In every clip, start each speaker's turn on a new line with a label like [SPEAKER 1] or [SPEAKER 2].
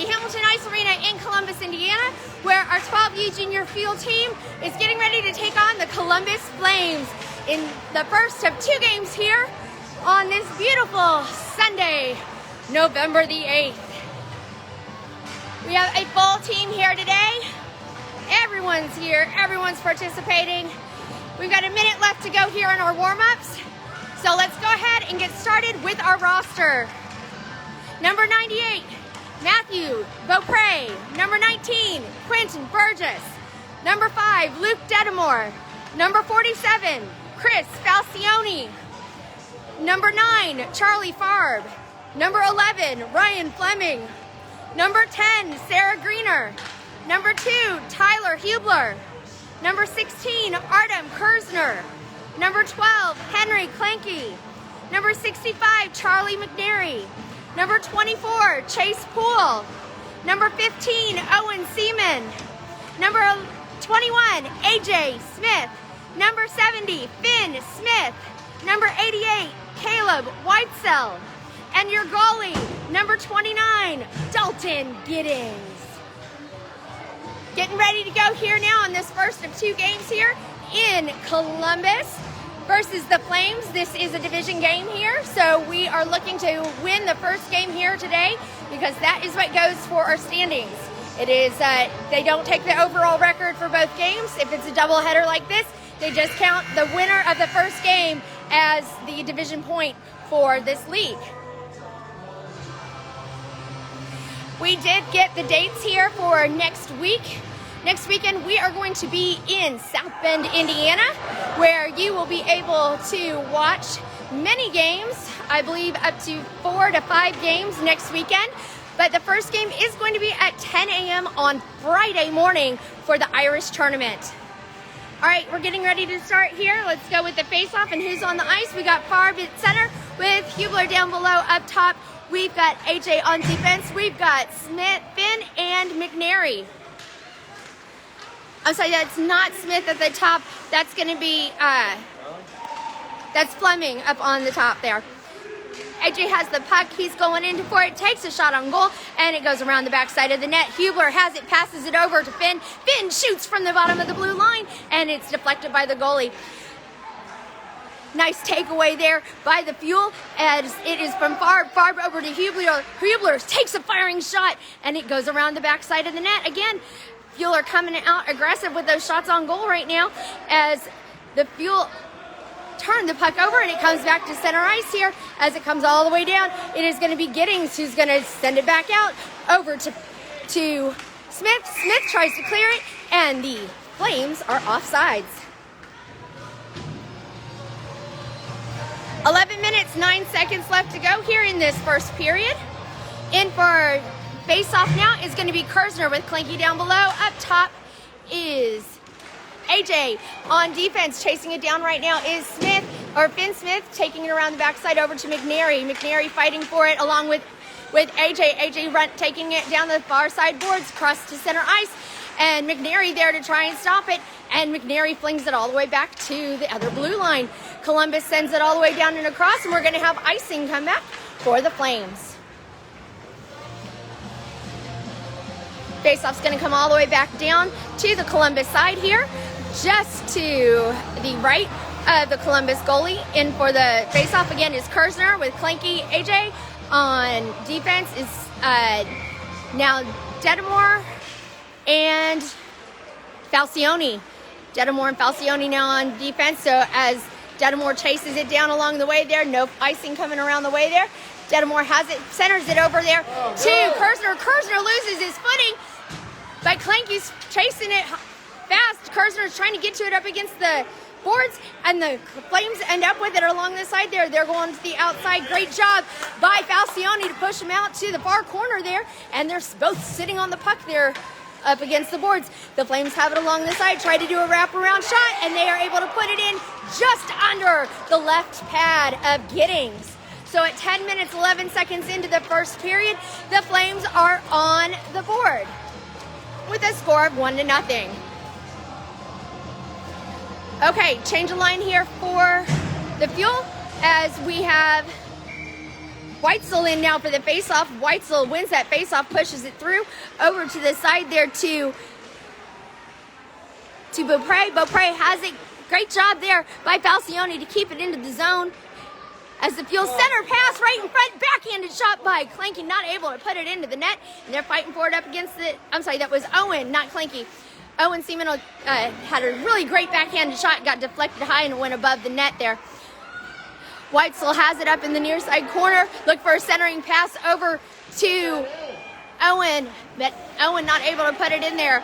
[SPEAKER 1] the Hamilton Ice Arena in Columbus, Indiana, where our 12U junior field team is getting ready to take on the Columbus Flames in the first of 2 games here on this beautiful Sunday, November the 8th. We have a full team here today. Everyone's here, everyone's participating. We've got a minute left to go here in our warm-ups. So let's go ahead and get started with our roster. Number 98, Matthew Beaupre. Number 19, Quentin Burgess. Number 5, Luke Detamore. Number 47, Chris Falcione. Number 9, Charlie Farb. Number 11, Ryan Fleming. Number 10, Sarah Greener. Number 2, Tyler Hublar. Number 16, Artem Kirzner. Number 12, Henry Kleinke. Number 65, Charlie Mcnary. Number 24, Chase Poole. Number 15, Owen Seaman. Number 21, AJ Smith. Number 70, Finn Smith. Number 88, Caleb Whitesell. And your goalie, number 29, Dalton Giddings. Getting ready to go here now on this first of 2 games here in Columbus versus the Flames. This is a division game here, so we are looking to win the first game here today because that is what goes for our standings. It is, they don't take the overall record for both games. If it's a doubleheader like this, they just count the winner of the first game as the division point for this league. We did get the dates here for next week. Next weekend, we are going to be in South Bend, Indiana, where you will be able to watch many games, I believe up to 4 to 5 games next weekend. But the first game is going to be at 10 a.m. on Friday morning for the Irish tournament. All right, we're getting ready to start here. Let's go with the face-off and who's on the ice. We got Farb at center with Hublar down below up top. We've got AJ on defense. We've got Smith, Finn, and McNary. I'm sorry, that's not Smith at the top. That's going to be, that's Fleming up on the top there. AJ has the puck. He's going in for it. Takes a shot on goal, and it goes around the backside of the net. Hublar has it, passes it over to Finn. Finn shoots from the bottom of the blue line, and it's deflected by the goalie. Nice takeaway there by the Fuel as it is from Farb. Farb over to Hublar. Hublar takes a firing shot, and it goes around the backside of the net. Again, Fuel are coming out aggressive with those shots on goal right now as the Fuel turn the puck over, and it comes back to center ice here as it comes all the way down. It is going to be Giddings who's going to send it back out over to Smith. Smith tries to clear it, and the Flames are offsides. 11 minutes, 9 seconds left to go here in this first period. In for face-off now is going to be Kirzner with Kleinke down below. Up top is AJ. On defense, chasing it down right now is Finn Smith, taking it around the backside over to McNary. McNary fighting for it along with AJ. AJ taking it down the far side boards, across to center ice, and McNary there to try and stop it, and McNary flings it all the way back to the other blue line. Columbus sends it all the way down and across, and we're going to have icing come back for the Flames. Faceoff's going to come all the way back down to the Columbus side here, just to the right of the Columbus goalie. In for the faceoff again is Kirzner with Kleinke. AJ on defense is now Detamore and Falcione. Detamore and Falcione now on defense. So as Detamore chases it down along the way there, no icing coming around the way there. Detamore has it, centers it over there to Kirzner. Kirzner loses his footing, but Kleinke's chasing it fast. Kirzner's trying to get to it up against the boards, and the Flames end up with it along the side there. They're going to the outside. Great job by Falcione to push him out to the far corner there, and they're both sitting on the puck there up against the boards. The Flames have it along the side, try to do a wraparound shot, and they are able to put it in just under the left pad of Giddings. So at 10 minutes, 11 seconds into the first period, the Flames are on the board with a score of 1-0. Okay, change of line here for the Fuel as we have Weitzel in now for the face-off. Weitzel wins that face-off, pushes it through over to the side there to Beaupre. Beaupre has it. Great job there by Falcione to keep it into the zone. As the Fuel center pass right in front, backhanded shot by Kleinke, not able to put it into the net. And they're fighting for it up against the, I'm sorry, that was Owen, not Kleinke. Owen Seaman had a really great backhanded shot, got deflected high and went above the net there. Weitzel has it up in the near side corner. Look for a centering pass over to Owen, but Owen not able to put it in there.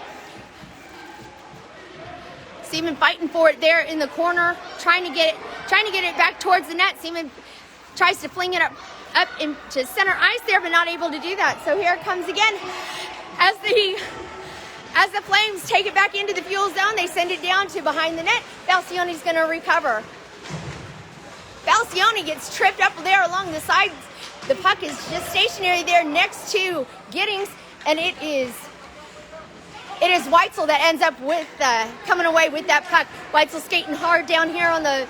[SPEAKER 1] Seaman fighting for it there in the corner, trying to get it back towards the net. Seaman tries to fling it up into center ice there, but not able to do that. So here it comes again. As the Flames take it back into the Fuel zone, they send it down to behind the net. Falcione's going to recover. Falcione gets tripped up there along the sides. The puck is just stationary there next to Giddings, and it is Weitzel that ends up with coming away with that puck. Weitzel skating hard down here on the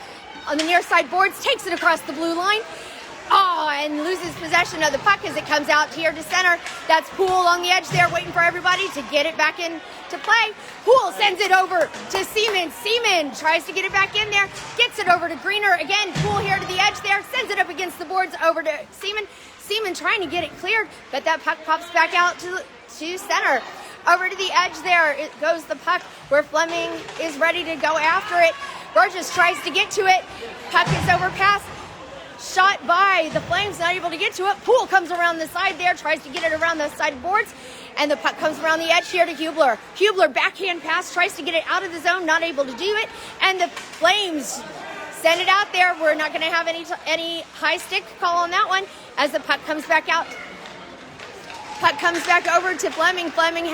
[SPEAKER 1] near side boards, takes it across the blue line. Oh, and loses possession of the puck as it comes out here to center. That's Poole on the edge there, waiting for everybody to get it back into play. Poole sends it over to Seaman. Seaman tries to get it back in there, gets it over to Greener. Again, Poole here to the edge there, sends it up against the boards over to Seaman. Seaman trying to get it cleared, but that puck pops back out to center. Over to the edge there, it goes the puck where Fleming is ready to go after it. Burgess tries to get to it. Puck is overpassed. Shot by the Flames, not able to get to it. Poole comes around the side there, tries to get it around the side boards, and the puck comes around the edge here to Hublar. Hublar backhand pass, tries to get it out of the zone, not able to do it, and the Flames send it out there. We're not going to have any high stick call on that one as the puck comes back out. Puck comes back over to Fleming. Fleming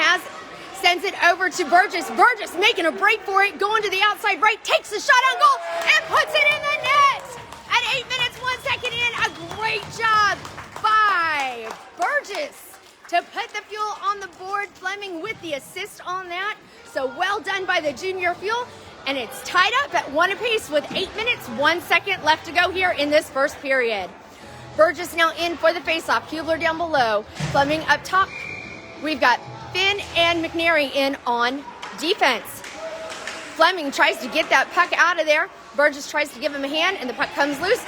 [SPEAKER 1] sends it over to Burgess. Burgess making a break for it, going to the outside right, takes a shot on goal, and puts it in the net. At 8 minutes, 1 second in, a great job by Burgess to put the Fuel on the board. Fleming with the assist on that. So well done by the junior Fuel. And it's tied up at 1 apiece with 8 minutes, 1 second left to go here in this first period. Burgess now in for the faceoff. Hublar down below. Fleming up top. We've got Finn and McNary in on defense. Fleming tries to get that puck out of there. Burgess tries to give him a hand, and the puck comes loose.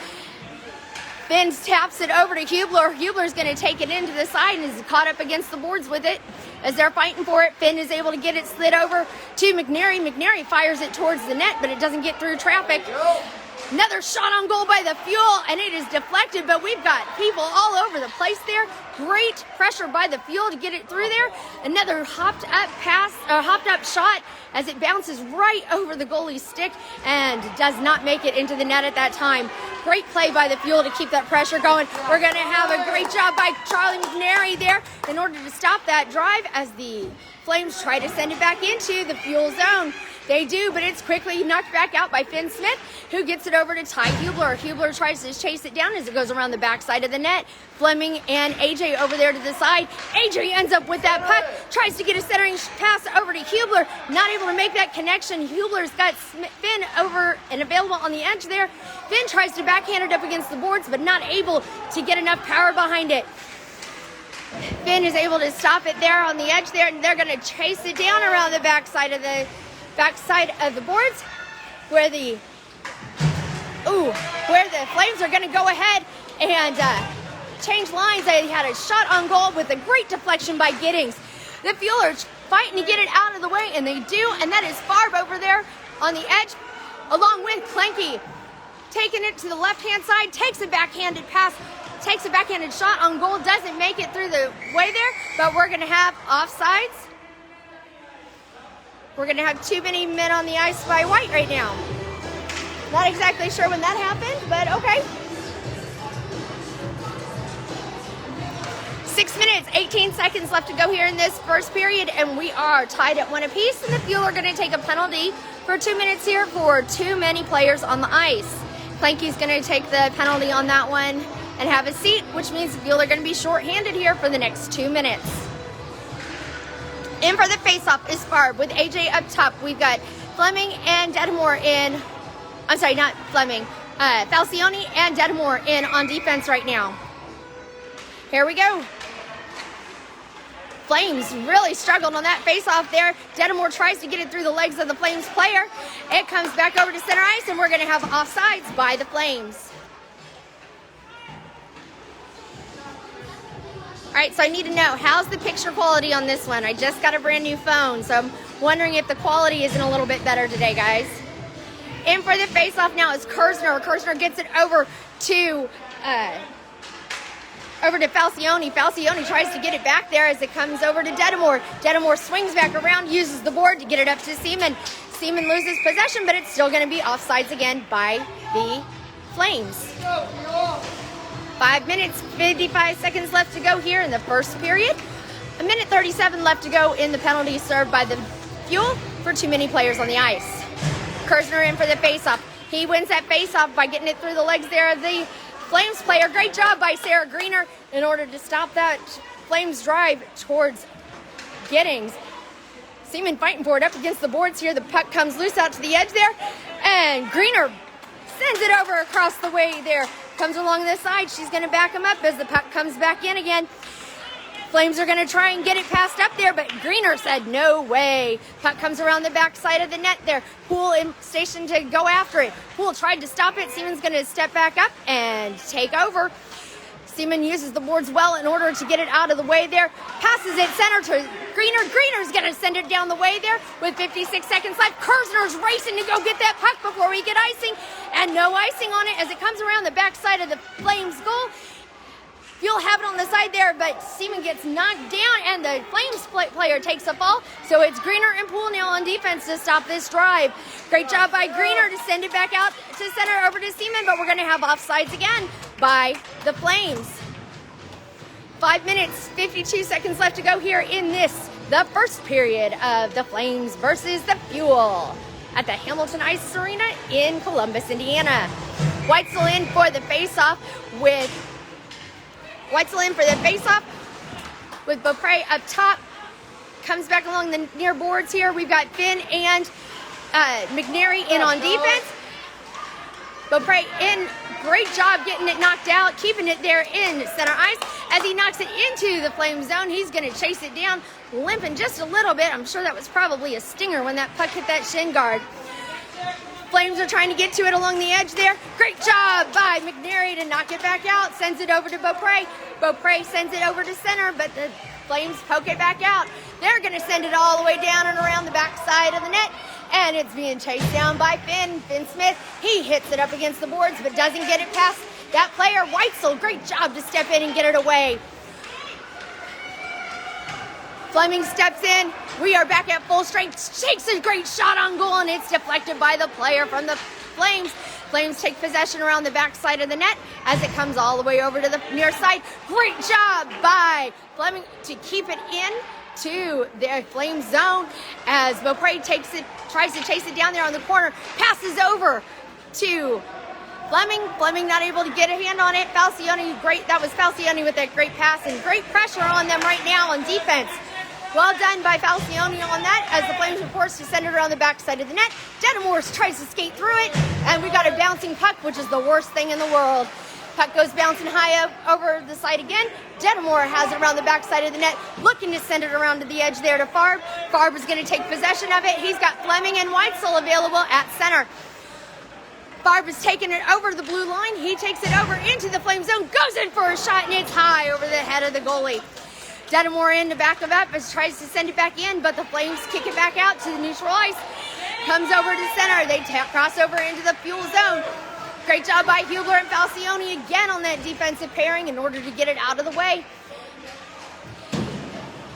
[SPEAKER 1] Finn taps it over to Hublar. Hublar's going to take it into the side and is caught up against the boards with it. As they're fighting for it, Finn is able to get it slid over to McNary. McNary fires it towards the net, but it doesn't get through traffic. Another shot on goal by the Fuel, and it is deflected, but we've got people all over the place there. Great pressure by the Fuel to get it through there. Another hopped up shot as it bounces right over the goalie's stick and does not make it into the net at that time. Great play by the Fuel to keep that pressure going. We're going to have a great job by Charlie Mcnary there in order to stop that drive as the Flames try to send it back into the Fuel zone. They do, but it's quickly knocked back out by Finn Smith, who gets it over to Ty Hublar. Hublar tries to chase it down as it goes around the backside of the net. Fleming and AJ over there to the side. AJ ends up with that puck, tries to get a centering pass over to Hublar, not able to make that connection. Hublar's got Finn over and available on the edge there. Finn tries to backhand it up against the boards, but not able to get enough power behind it. Finn is able to stop it there on the edge there, and they're going to chase it down around the backside of the boards where the Flames are going to go ahead and change lines. They had a shot on goal with a great deflection by Giddings. The Fuel are fighting to get it out of the way, and they do, and that is Farb over there on the edge along with Kleinke. Taking it to the left-hand side, takes a backhanded pass, takes a backhanded shot on goal, doesn't make it through the way there, but we're going to have offsides. We're going to have too many men on the ice by White right now. Not exactly sure when that happened, but okay. 6 minutes, 18 seconds left to go here in this first period, and we are tied at 1 apiece, and the Fuel are going to take a penalty for 2 minutes here for too many players on the ice. Kleinke's going to take the penalty on that one and have a seat, which means the Fuel are going to be shorthanded here for the next 2 minutes. In for the faceoff is Farb with AJ up top. We've got Fleming and Detamore in. I'm sorry, not Fleming. Falcione and Detamore in on defense right now. Here we go. Flames really struggled on that face-off there. Detamore tries to get it through the legs of the Flames player. It comes back over to center ice, and we're going to have offsides by the Flames. All right, so I need to know, how's the picture quality on this one? I just got a brand new phone, so I'm wondering if the quality isn't a little bit better today, guys. In for the face-off now is Kirzner. Kirzner gets it over to Falcione. Falcione tries to get it back there as it comes over to Detamore. Detamore swings back around, uses the board to get it up to Seaman. Seaman loses possession, but it's still going to be offsides again by the Flames. 5 minutes, 55 seconds left to go here in the first period. 1:37 left to go in the penalty served by the Fuel for too many players on the ice. Kirzner in for the faceoff. He wins that faceoff by getting it through the legs there of the Flames player. Great job by Sarah Greener in order to stop that Flames drive towards Giddings. Seaman fighting for it up against the boards here. The puck comes loose out to the edge there, and Greener sends it over across the way there. Comes along this side. She's going to back him up as the puck comes back in again. Flames are going to try and get it passed up there, but Greener said no way. Puck comes around the back side of the net there. Poole in station to go after it. Poole tried to stop it. Seaman's going to step back up and take over. Seaman uses the boards well in order to get it out of the way there. Passes it center to Greener. Greener's going to send it down the way there with 56 seconds left. Kirzner's racing to go get that puck before we get icing, and no icing on it as it comes around the back side of the Flames goal. You'll have it on the side there, but Seaman gets knocked down, and the Flames player takes a fall. So it's Greener and Poole now on defense to stop this drive. Great job by Greener to send it back out to center over to Seaman, but we're going to have offsides again by the Flames. 5 minutes, 52 seconds left to go here in the first period of the Flames versus the Fuel at the Hamilton Ice Arena in Columbus, Indiana. Weitzel in for the faceoff with Beaupre up top. Comes back along the near boards here. We've got Finn and McNary in on defense. Beaupre in. Great job getting it knocked out, keeping it there in center ice. As he knocks it into the Flame zone, he's going to chase it down, limping just a little bit. I'm sure that was probably a stinger when that puck hit that shin guard. Flames are trying to get to it along the edge there. Great job by McNary to knock it back out. Sends it over to Beaupre. Beaupre sends it over to center, but the Flames poke it back out. They're going to send it all the way down and around the back side of the net. And it's being chased down by Finn Smith. He hits it up against the boards, but doesn't get it past that player, Weitzel. Great job to step in and get it away. Fleming steps in. We are back at full strength. Takes a great shot on goal, and it's deflected by the player from the Flames. Flames take possession around the back side of the net as it comes all the way over to the near side. Great job by Fleming to keep it in to the Flame zone as Beaupre tries to chase it down there on the corner. Passes over to Fleming. Fleming not able to get a hand on it. Falcione, great. That was Falcione with that great pass, and great pressure on them right now on defense. Well done by Falcione on that as the Flames are forced to send it around the back side of the net. Detamore tries to skate through it, and we got a bouncing puck, which is the worst thing in the world. Puck goes bouncing high up over the side again. Detamore has it around the back side of the net, looking to send it around to the edge there to Farb. Farb is going to take possession of it. He's got Fleming and Weitzel available at center. Farb is taking it over the blue line. He takes it over into the Flame zone, goes in for a shot, and it's high over the head of the goalie. Detamore in to back him up as tries to send it back in, but the Flames kick it back out to the neutral ice. Comes over to center. They cross over into the Fuel zone. Great job by Hublar and Falcione again on that defensive pairing in order to get it out of the way.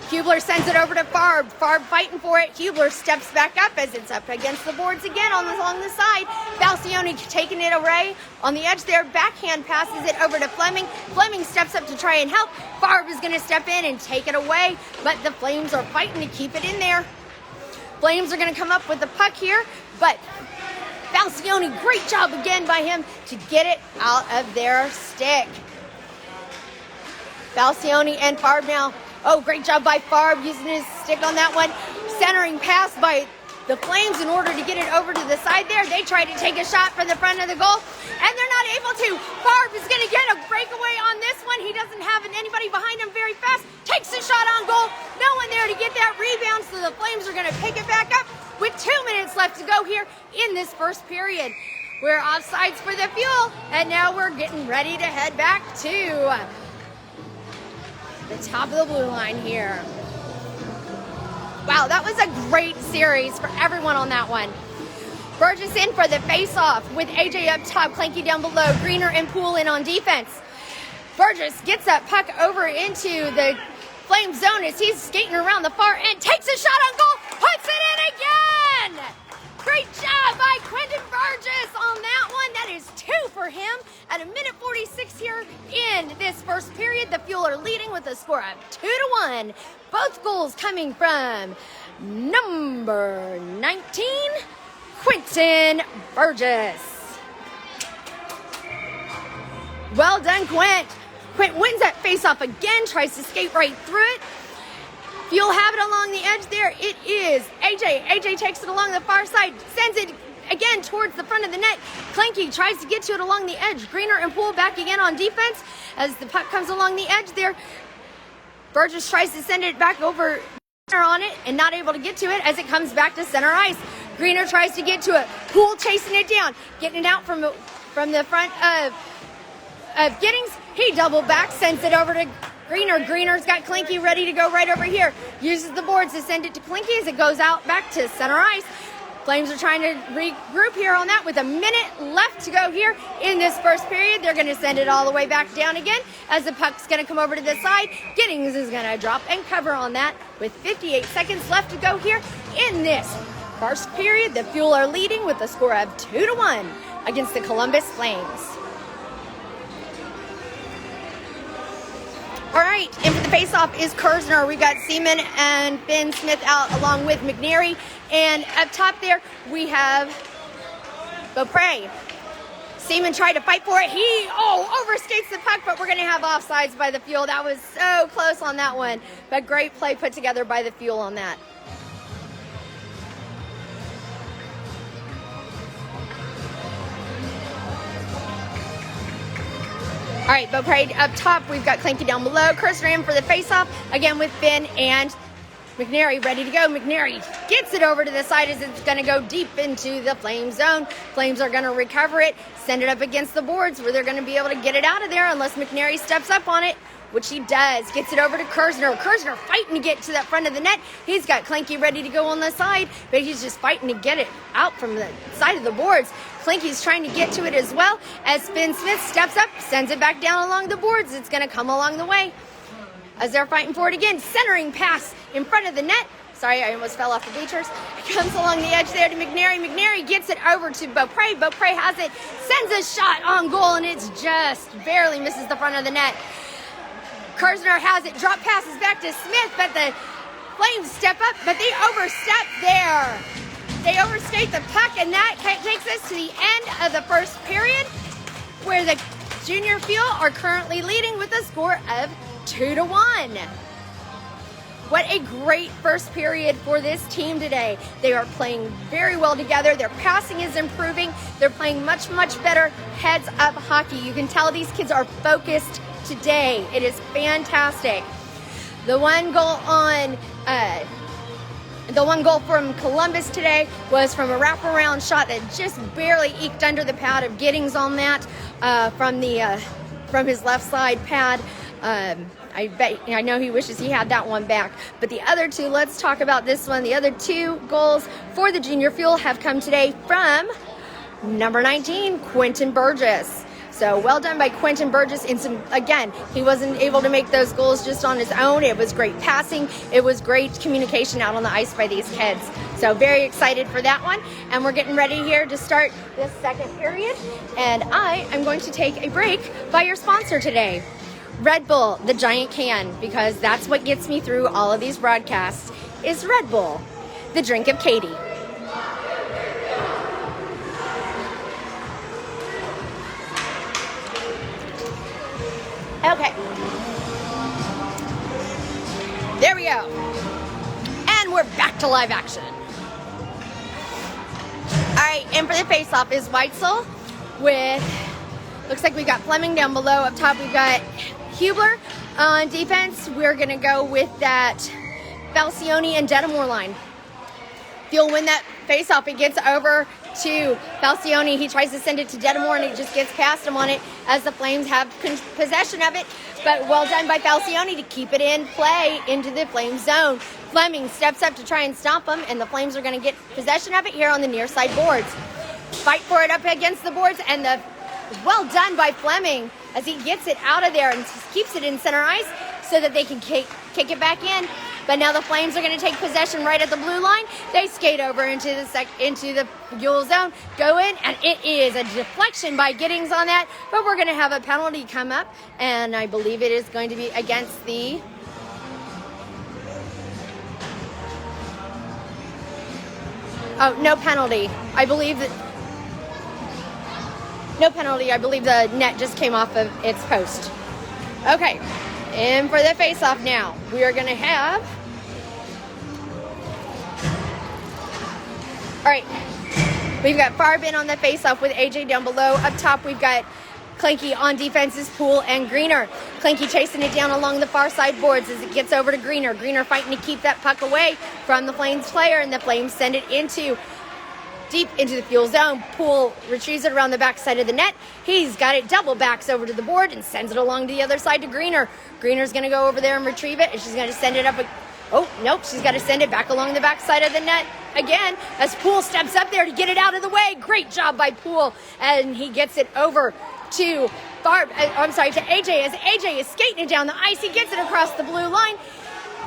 [SPEAKER 1] Hublar sends it over to Farb. Farb fighting for it. Hublar steps back up as it's up against the boards again along the side. Falcione taking it away on the edge there. Backhand passes it over to Fleming. Fleming steps up to try and help. Farb is going to step in and take it away, but the Flames are fighting to keep it in there. Flames are going to come up with the puck here, but Falcione, great job again by him to get it out of their stick. Falcione and Farb now. Oh, great job by Farb using his stick on that one. Centering pass by The Flames, in order to get it over to the side there, they try to take a shot from the front of the goal, and they're not able to. Farb is going to get a breakaway on this one. He doesn't have anybody behind him very fast. Takes a shot on goal. No one there to get that rebound, so the Flames are going to pick it back up with 2 minutes left to go here in this first period. We're offsides for the Fuel, and now we're getting ready to head back to the top of the blue line here. Wow, that was a great series for everyone on that one. Burgess in for the face-off with AJ up top, Kleinke down below, Greener and Poole in on defense. Burgess gets that puck over into the Flame zone as he's skating around the far end, takes a shot on goal, puts it in again! Great job by Quentin Burgess on that one. That is 2 for him at a minute 46 here in this first period. The Fuel are leading with a score of 2-1. Both goals coming from number 19, Quentin Burgess. Well done, Quint. Quint wins that face-off again, tries to skate right through it. Fuel have it along the edge there. It is AJ. AJ takes it along the far side, sends it again towards the front of the net. Kleinke tries to get to it along the edge. Greener and Poole back again on defense as the puck comes along the edge there. Burgess tries to send it back over on it and not able to get to it as it comes back to center ice. Greener tries to get to it. Poole chasing it down, getting it out from the front of Giddings. He double back, sends it over to Greener. Greener's got Kleinke ready to go right over here. Uses the boards to send it to Kleinke as it goes out back to center ice. Flames are trying to regroup here on that with a minute left to go here in this first period. They're going to send it all the way back down again as the puck's going to come over to the side. Giddings is going to drop and cover on that with 58 seconds left to go here in this first period. The Fuel are leading with a score of 2-1 against the Columbus Flames. All right, in for the face-off is Kirzner. We got Seaman and Ben Smith out along with McNary. And up top there, we have Beaupre. Seaman tried to fight for it. He, overskates the puck, but we're going to have offsides by the Fuel. That was so close on that one. But great play put together by the Fuel on that. All right, Beaupre up top. We've got Kleinke down below. Kirzner in for the face-off, again with Ben and McNary ready to go. McNary gets it over to the side as it's going to go deep into the Flame zone. Flames are going to recover it, send it up against the boards where they're going to be able to get it out of there unless McNary steps up on it, which he does. Gets it over to Kirzner. Kirzner fighting to get to that front of the net. He's got Kleinke ready to go on the side, but he's just fighting to get it out from the side of the boards. Kleinke's trying to get to it as well as Ben Smith steps up, sends it back down along the boards. It's going to come along the way as they're fighting for it again. Centering pass in front of the net. Sorry, I almost fell off the bleachers. It comes along the edge there to McNary. McNary gets it over to Beaupre. Beaupre has it, sends a shot on goal, and it's just barely misses the front of the net. Kirzner has it, drop passes back to Smith, but the Flames step up, but they overstep there. They overskate the puck, and that takes us to the end of the first period, where the Junior Fuel are currently leading with a score of 2-1. What a great first period for this team today. They are playing very well together. Their passing is improving. They're playing much, much better heads-up hockey. You can tell these kids are focused today. It is fantastic. The one goal from Columbus today was from a wraparound shot that just barely eked under the pad of Giddings on that from his left side pad. I know he wishes he had that one back. But the other two, let's talk about this one. The other two goals for the Junior Fuel have come today from number 19, Quentin Burgess. So well done by Quentin Burgess. Again, he wasn't able to make those goals just on his own. It was great passing. It was great communication out on the ice by these kids. So very excited for that one. And we're getting ready here to start this second period. And I am going to take a break by your sponsor today, Red Bull, the giant can, because that's what gets me through all of these broadcasts, is Red Bull, the drink of Katie. Okay. There we go. And we're back to live action. right, in for the face-off is Weitzel with, looks like we've got Fleming down below. Up top, we've got Hublar. On defense, we're going to go with that Falcione and Detamore line. Fuel win that face-off. It gets over to Falcione. He tries to send it to Detamore, and it just gets past him on it as the Flames have possession of it. But well done by Falcione to keep it in play into the Flames zone. Fleming steps up to try and stop him, and the Flames are going to get possession of it here on the near side boards. Fight for it up against the boards, and well done by Fleming as he gets it out of there and keeps it in center ice so that they can kick it back in. But now the Flames are going to take possession right at the blue line. They skate over into the Fuel zone, go in, and it is a deflection by Giddings on that. But we're going to have a penalty come up, and I believe it is going to be against the... Oh, no penalty. I believe that... No penalty. I believe the net just came off of its post. Okay. In for the face-off now. We are going to have... All right. We've got Farb in on the face-off with AJ down below. Up top, we've got Kleinke on defense is Poole and Greener. Kleinke chasing it down along the far side boards as it gets over to Greener. Greener fighting to keep that puck away from the Flames player, and the Flames send it deep into the Fuel zone. Poole retrieves it around the back side of the net. He's got it double backs over to the board and sends it along to the other side to Greener. Greener's going to go over there and retrieve it, and she's going to send it up. Oh, nope, she's got to send it back along the back side of the net again as Poole steps up there to get it out of the way. Great job by Poole, and he gets it over to Farb. I'm sorry, to AJ as AJ is skating it down the ice. He gets it across the blue line,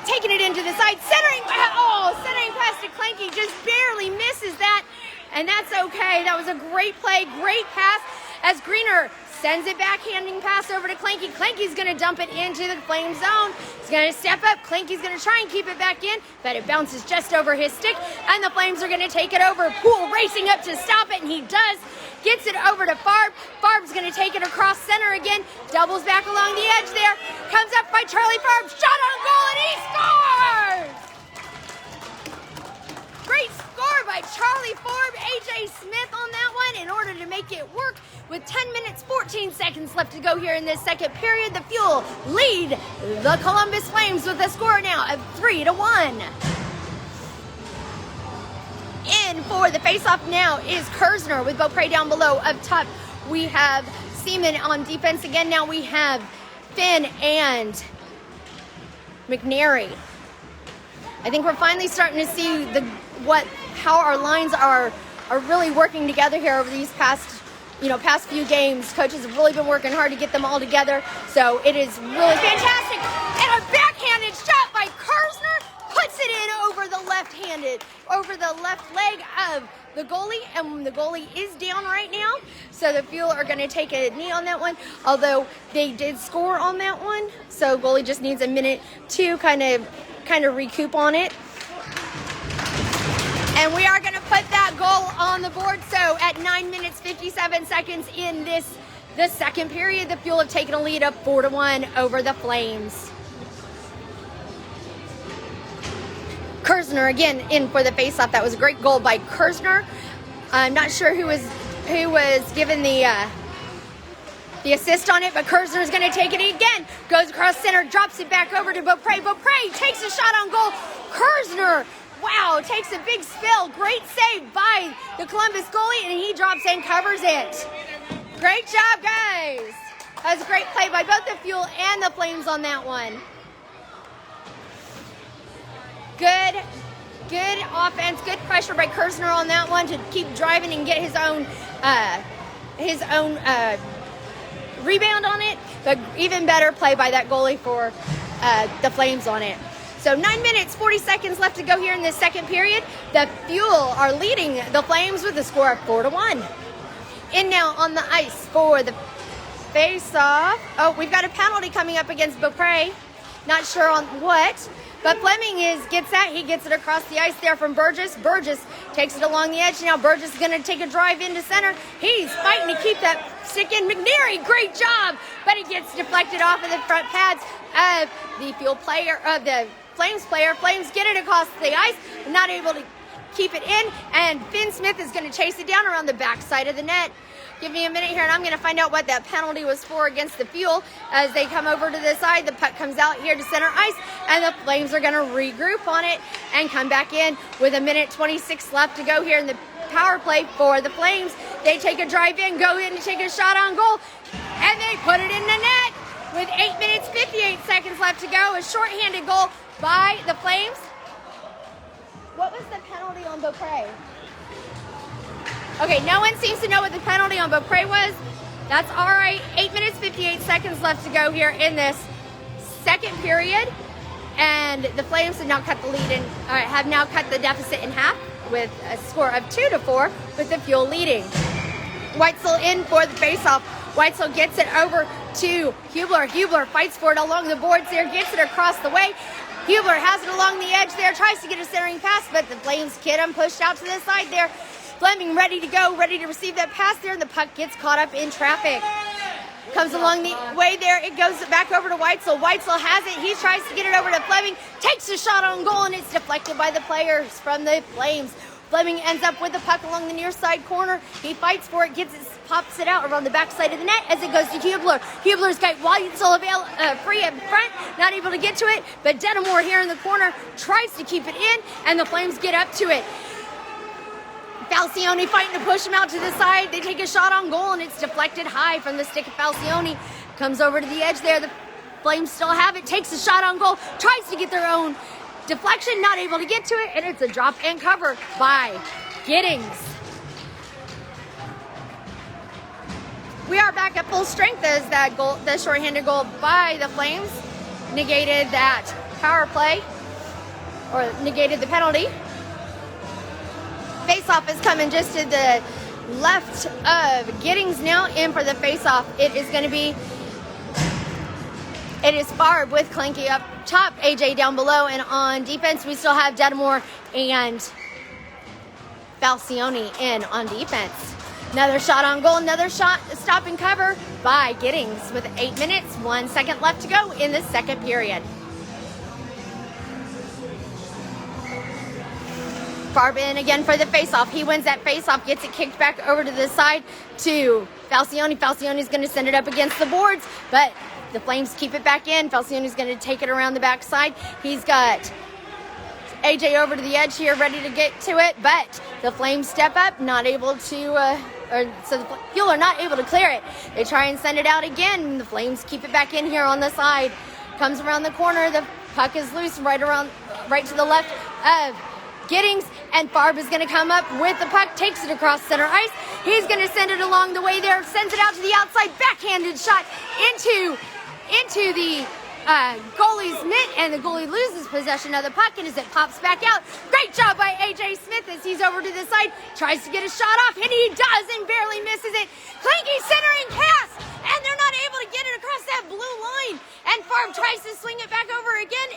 [SPEAKER 1] taking it into the side, centering past to Kleinke, just barely misses that. And that's okay. That was a great play, great pass as Greener sends it backhanding pass over to Kleinke. Kleinke's going to dump it into the Flame zone. He's going to step up. Kleinke's going to try and keep it back in, but it bounces just over his stick, and the Flames are going to take it over. Poole racing up to stop it, and he does. Gets it over to Farb. Farb's going to take it across center again. Doubles back along the edge there. Comes up by Charlie Farb. Shot on goal, and he scores! Great score by Charlie Farb, AJ Smith on that one in order to make it work. With 10 minutes, 14 seconds left to go here in this second period, the Fuel lead the Columbus Flames with a score now of 3-1. In for the face-off now is Kirzner with Beaupre down below. Up top, we have Seaman on defense again. Now we have Finn and McNary. I think we're finally starting to see how our lines are really working together here over these past few games. Coaches have really been working hard to get them all together. So it is really fantastic. And a backhanded shot by Kirzner puts it in over the left leg of the goalie, and the goalie is down right now. So the Fuel are going to take a knee on that one, although they did score on that one. So goalie just needs a minute to kind of recoup on it. And we are going to put that goal on the board. So at 9 minutes, 57 seconds in the second period, the Fuel have taken a lead of 4-1 over the Flames. Kirzner again in for the faceoff. That was a great goal by Kirzner. I'm not sure who was given the assist on it, but Kirzner is going to take it again. Goes across center, drops it back over to Beaupre. Beaupre takes a shot on goal. Kirzner, wow, takes a big spill. Great save by the Columbus goalie, and he drops and covers it. Great job, guys. That was a great play by both the Fuel and the Flames on that one. Good offense, good pressure by Kirzner on that one to keep driving and get his own rebound on it, but even better play by that goalie for the Flames on it. So 9 minutes, 40 seconds left to go here in this second period. The Fuel are leading the Flames with a score of 4-1. In now on the ice for the face-off. Oh, we've got a penalty coming up against Beaupre. Not sure on what. But Fleming gets that. He gets it across the ice there from Burgess. Burgess takes it along the edge. Now Burgess is going to take a drive into center. He's fighting to keep that stick in. McNary, great job. But it gets deflected off of the front pads of the Fuel player, of the Flames player. Flames get it across the ice. Not able to keep it in, and Finn Smith is going to chase it down around the back side of the net. Give me a minute here, and I'm going to find out what that penalty was for against the Fuel. As they come over to the side, the puck comes out here to center ice, and the Flames are going to regroup on it and come back in with 1:26 left to go here in the power play for the Flames. They take a drive in, go in to take a shot on goal, and they put it in the net with 8:58 left to go. A shorthanded goal by the Flames. What was the penalty on Beaupre? Okay, no one seems to know what the penalty on Beaupre was. That's all right. 8:58 left to go here in this second period. And the Flames have now cut the lead in, have now cut the deficit in half with a score of 2-4 with the Fuel leading. Weitzel in for the faceoff. Weitzel gets it over to Hublar. Hublar fights for it along the boards there, gets it across the way. Hublar has it along the edge there, tries to get a centering pass, but the Flames get him pushed out to the side there. Fleming ready to go, ready to receive that pass there, and the puck gets caught up in traffic. Comes along the way there, it goes back over to Weitzel. Weitzel has it, he tries to get it over to Fleming, takes a shot on goal, and it's deflected by the players from the Flames. Fleming ends up with the puck along the near side corner. He fights for it, pops it out around the back side of the net as it goes to Hublar. Hublar's got Weitzel free in front, not able to get to it, but Detamore here in the corner tries to keep it in, and the Flames get up to it. Falcione fighting to push him out to the side. They take a shot on goal, and it's deflected high from the stick of Falcione. Comes over to the edge there. The Flames still have it, takes a shot on goal, tries to get their own deflection, not able to get to it, and it's a drop and cover by Giddings. We are back at full strength as that goal, the shorthanded goal by the Flames negated that power play, or negated the penalty. Faceoff is coming just to the left of Giddings now in for the faceoff. It is Farb with Kleinke up top, AJ down below, and on defense we still have Detamore and Falcione in on defense. Another shot on goal, another shot, stop and cover by Giddings with 8 minutes, 1 second left to go in the second period. Farb in again for the faceoff. He wins that faceoff, gets it kicked back over to the side to Falcione. Falcione's going to send it up against the boards, but the Flames keep it back in. Falcione's going to take it around the backside. He's got AJ over to the edge here, ready to get to it, but the Flames step up, not able to, so the Fuel are not able to clear it. They try and send it out again. The Flames keep it back in here on the side. Comes around the corner. The puck is loose right to the left of Giddings, and Farb is going to come up with the puck, takes it across center ice. He's going to send it along the way there, sends it out to the outside, backhanded shot into the goalie's mitt, and the goalie loses possession of the puck, and as it pops back out, great job by AJ Smith as he's over to the side, tries to get a shot off, and he does and barely misses it. Kleinke centering pass, and they're not able to get it across that blue line, and Farb tries to swing it back over again.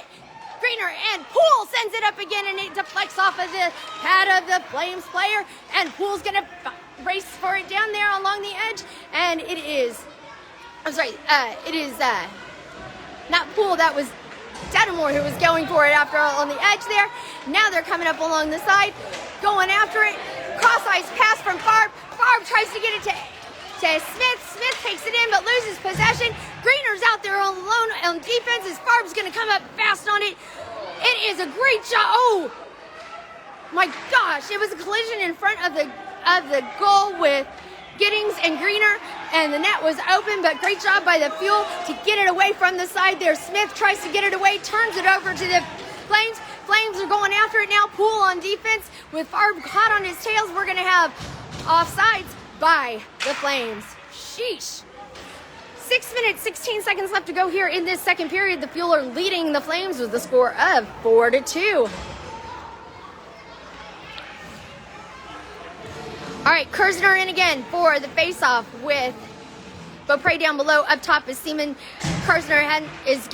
[SPEAKER 1] Greener and Poole sends it up again, and it deflects off of the pad of the Flames player, and Poole's going to race for it down there along the edge, and it is not Poole, that was Detamore who was going for it after all on the edge there. Now they're coming up along the side, going after it. Cross ice pass from Farb. Farb tries to get it to Smith. Smith takes it in but loses possession. Greener's out there alone on defense as Farb's going to come up fast on it. It is a great shot. Oh my gosh, it was a collision in front of the goal with Giddings and Greener, and the net was open, but great job by the Fuel to get it away from the side there. Smith tries to get it away, turns it over to the Flames. Flames are going after it now. Poole on defense with Farb caught on his tails. We're going to have offsides by the Flames. Sheesh. 6 minutes, 16 seconds left to go here in this second period. The Fuel are leading the Flames with a score of 4-2. All right, Kirzner in again for the faceoff with Beaupre down below. Up top is Seaman. Kirzner is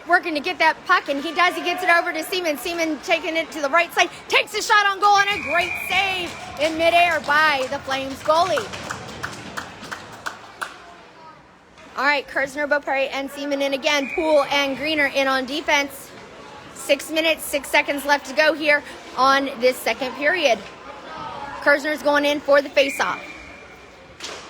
[SPEAKER 1] working to get that puck, and he does. He gets it over to Seaman. Seaman taking it to the right side, takes a shot on goal, and a great save in midair by the Flames goalie. All right, Kirzner, Beaupre, and Seaman in again. Poole and Greener in on defense. 6 minutes, 6 seconds left to go here on this second period. Kirzner's going in for the face-off.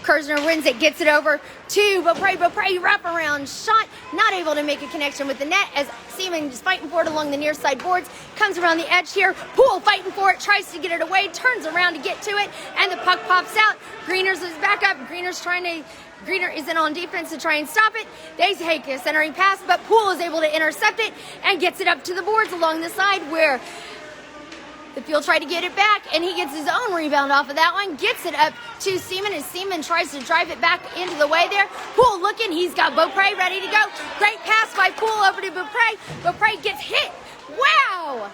[SPEAKER 1] Kirzner wins it, gets it over to Beaupre. Beaupre wraparound shot, not able to make a connection with the net as Seaman is fighting for it along the near side boards. Comes around the edge here. Poole fighting for it, tries to get it away, turns around to get to it, and the puck pops out. Greeners is back up. Greener is in on defense to try and stop it. They take a centering pass, but Poole is able to intercept it and gets it up to the boards along the side where the field tried to get it back, and he gets his own rebound off of that one. Gets it up to Seaman as Seaman tries to drive it back into the way there. Poole looking. He's got Beaupre ready to go. Great pass by Poole over to Beaupre. Beaupre gets hit. Wow!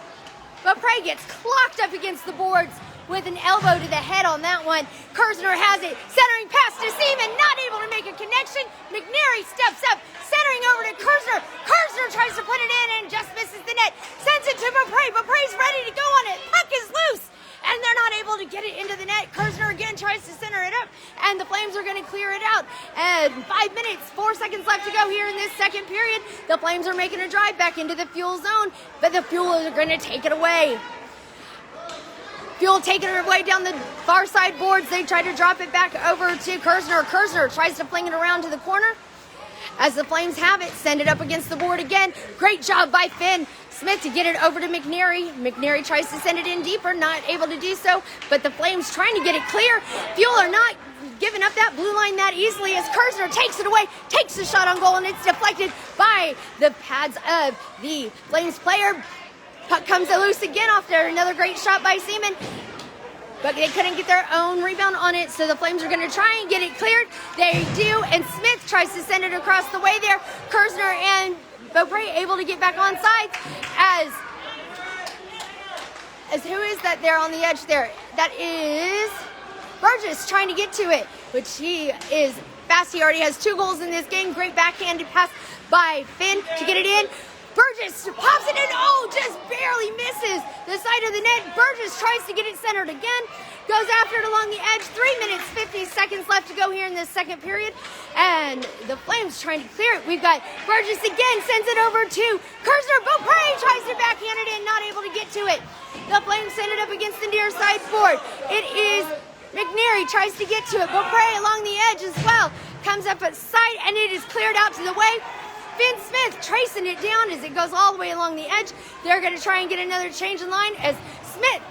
[SPEAKER 1] Beaupre gets clocked up against the boards with an elbow to the head on that one. Kirzner has it. Centering pass to Seaman. Not able to make a connection. McNary steps up. Centering over to Kirzner. Kirzner tries to put it in and just misses the net. Sends it to Beaupre. Beaupre's ready to go on it. Puck is loose. And they're not able to get it into the net. Kirzner again tries to center it up. And the Flames are going to clear it out. And 5 minutes, 4 seconds left to go here in this second period. The Flames are making a drive back into the Fuel zone. But the Fuel are going to take it away. Fuel taking it away down the far side boards. They try to drop it back over to Kirzner. Kirzner tries to fling it around to the corner. As the Flames have it, send it up against the board again. Great job by Finn Smith to get it over to McNary. McNary tries to send it in deeper, not able to do so, but the Flames trying to get it clear. Fuel are not giving up that blue line that easily as Kirzner takes it away, takes the shot on goal, and it's deflected by the pads of the Flames player. Puck comes loose again off there. Another great shot by Seaman. But they couldn't get their own rebound on it, so the Flames are going to try and get it cleared. They do, and Smith tries to send it across the way there. Kirzner and Beaupre able to get back on sides as who is that there on the edge there? That is Burgess trying to get to it, which he is fast. He already has 2 goals in this game. Great backhanded pass by Finn to get it in. Burgess pops it in. Oh, just barely misses the side of the net. Burgess tries to get it centered again. Goes after it along the edge. 3 minutes, 50 seconds left to go here in this second period. And the Flames trying to clear it. We've got Burgess again. Sends it over to Kirzner. Beaupre tries to backhand it in. Not able to get to it. The Flames send it up against the near side board. It is McNary tries to get to it. Beaupre along the edge as well. Comes up at side, and it is cleared out to the way. Finn Smith tracing it down as it goes all the way along the edge. They're going to try and get another change in line as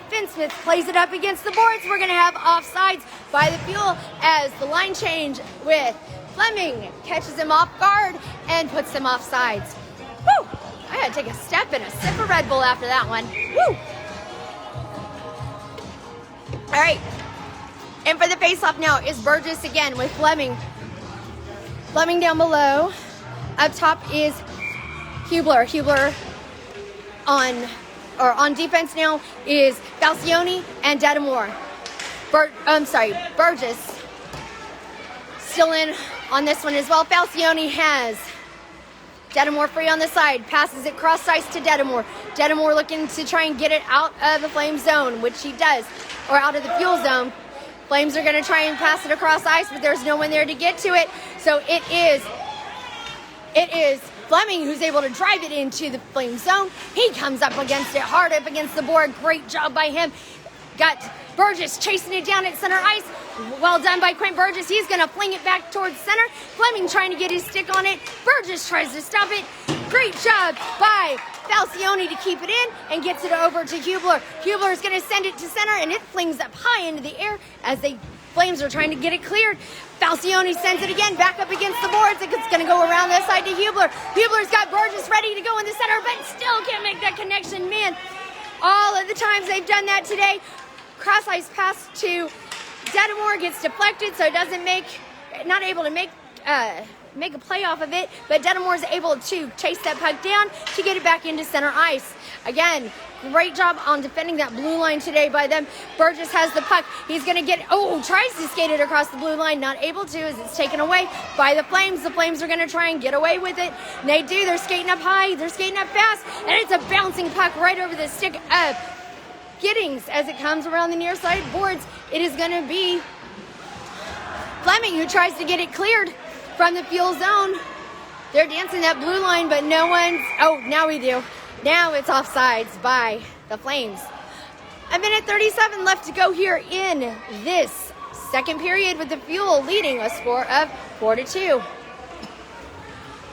[SPEAKER 1] Finn Smith plays it up against the boards. We're going to have offsides by the Fuel as the line change with Fleming catches him off guard and puts him offsides. Woo! I had to take a step and a sip of Red Bull after that one. Woo! All right. And for the face-off now is Burgess again with Fleming. Fleming down below. Up top is Hublar. Hublar on defense now is Falcione and Detamore. Burgess still in on this one as well. Falcione has Detamore free on the side, passes it cross ice to Detamore. Detamore looking to try and get it out of the Flame zone, which he does, or out of the Fuel zone. Flames are going to try and pass it across ice, but there's no one there to get to it. So it is Fleming who's able to drive it into the Flame zone. He comes up against it, hard up against the board. Great job by him. Got Burgess chasing it down at center ice. Well done by Quint Burgess. He's going to fling it back towards center. Fleming trying to get his stick on it. Burgess tries to stop it. Great job by Falcione to keep it in and gets it over to Hublar. Hublar is going to send it to center, and it flings up high into the air as the Flames are trying to get it cleared. Falcione sends it again back up against the boards. It's going to go around that side to Hublar. Hublar's got Burgess ready to go in the center, but still can't make that connection. Man, all of the times they've done that today. Cross ice pass to Detamore gets deflected, so it doesn't not able to make a play off of it, but Detamore is able to chase that puck down to get it back into center ice. Again, great job on defending that blue line today by them. Burgess has the puck. He's going to tries to skate it across the blue line. Not able to as it's taken away by the Flames. The Flames are going to try and get away with it. And they do. They're skating up high. They're skating up fast. And it's a bouncing puck right over the stick of Giddings as it comes around the near side boards. It is going to be Fleming who tries to get it cleared from the Fuel zone. They're dancing that blue line, but no one's... Oh, now we do. Now it's offsides by the Flames. 1:37 left to go here in this second period, with the Fuel leading a score of 4-2.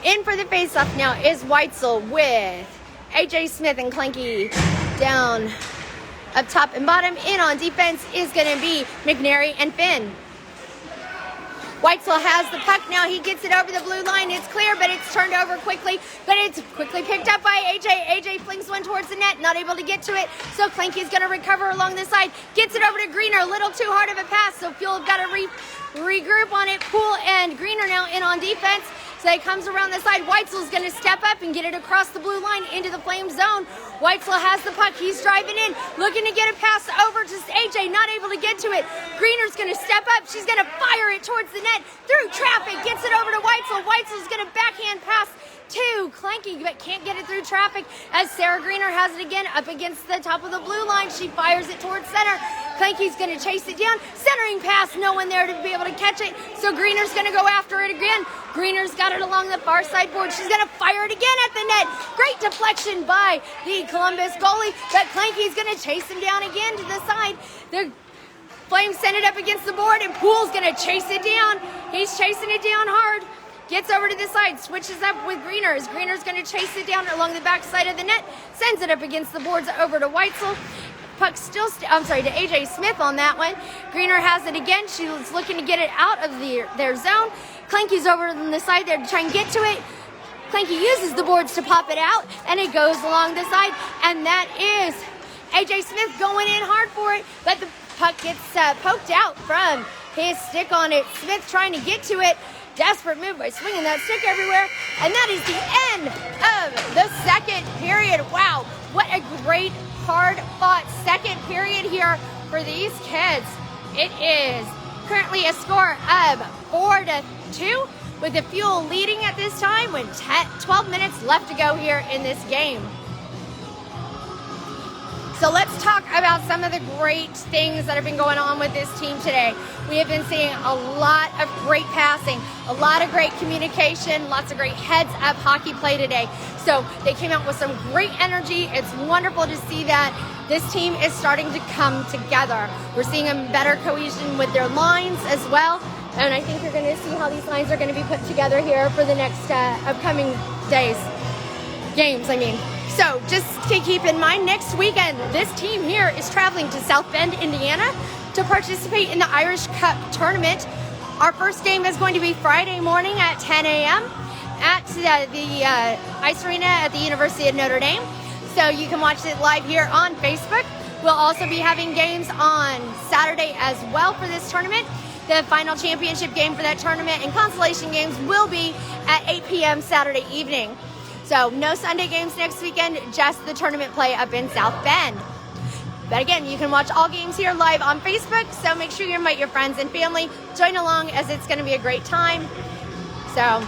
[SPEAKER 1] In for the faceoff now is Weitzel with AJ Smith and Kleinke down up top and bottom. In on defense is going to be McNary and Finn. Weitzel has the puck now. He gets it over the blue line. It's clear, but it's turned over quickly. But it's quickly picked up by AJ. AJ flings one towards the net, not able to get to it. So Kleinke's going to recover along the side. Gets it over to Greener. A little too hard of a pass, so Fuel got to regroup on it. Poole and Greener now in on defense. So it comes around the side. Weitzel's going to step up and get it across the blue line into the Flame zone. Weitzel has the puck. He's driving in, looking to get a pass over to AJ, not able to get to it. Greener's going to step up. She's going to fire it towards the net through traffic. Gets it over to Weitzel. Weitzel's going to backhand pass to Kleinke, but can't get it through traffic as Sarah Greener has it again up against the top of the blue line. She fires it towards center. Kleinke's going to chase it down. Centering pass, no one there to be able to catch it. So Greener's going to go after it again. Greener's got it along the far side board. She's going to fire it again at the net. Great deflection by the Columbus goalie, but Kleinke's going to chase him down again to the side. The Flames send it up against the board, and Poole's going to chase it down. He's chasing it down hard. Gets over to the side, switches up with Greener. As Greener's going to chase it down along the back side of the net, sends it up against the boards over to Weitzel. Puck still, to AJ Smith on that one. Greener has it again. She's looking to get it out of their zone. Kleinke's over on the side there to try and get to it. Kleinke uses the boards to pop it out, and it goes along the side. And that is AJ Smith going in hard for it, but the puck gets poked out from his stick on it. Smith trying to get to it. Desperate move by swinging that stick everywhere. And that is the end of the second period. Wow, what a great, hard-fought second period here for these kids. It is currently a score of 4-2, with the Fuel leading at this time with 12 minutes left to go here in this game. So let's talk about some of the great things that have been going on with this team today. We have been seeing a lot of great passing, a lot of great communication, lots of great heads-up hockey play today. So they came out with some great energy. It's wonderful to see that this team is starting to come together. We're seeing a better cohesion with their lines as well. And I think you're going to see how these lines are going to be put together here for the next upcoming games. So just to keep in mind, next weekend, this team here is traveling to South Bend, Indiana to participate in the Irish Cup tournament. Our first game is going to be Friday morning at 10 a.m. at the Ice Arena at the University of Notre Dame. So you can watch it live here on Facebook. We'll also be having games on Saturday as well for this tournament. The final championship game for that tournament and consolation games will be at 8 p.m. Saturday evening. So no Sunday games next weekend, just the tournament play up in South Bend. But again, you can watch all games here live on Facebook, so make sure you invite your friends and family. Join along, as it's going to be a great time. So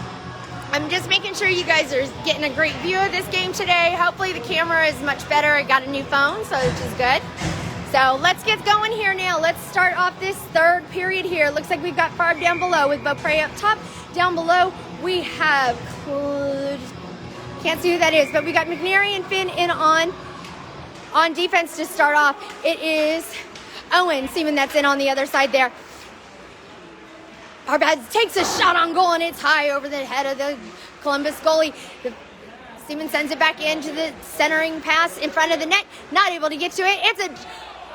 [SPEAKER 1] I'm just making sure you guys are getting a great view of this game today. Hopefully the camera is much better. I got a new phone, so which is good. So let's get going here now. Let's start off this third period here. Looks like we've got Farb down below with Beaupre up top. Down below, we have... Can't see who that is, but we got McNary and Finn in on defense to start off. It is Owen Seaman that's in on the other side there. Farb takes a shot on goal, and it's high over the head of the Columbus goalie. Seaman sends it back into the centering pass in front of the net. Not able to get to it.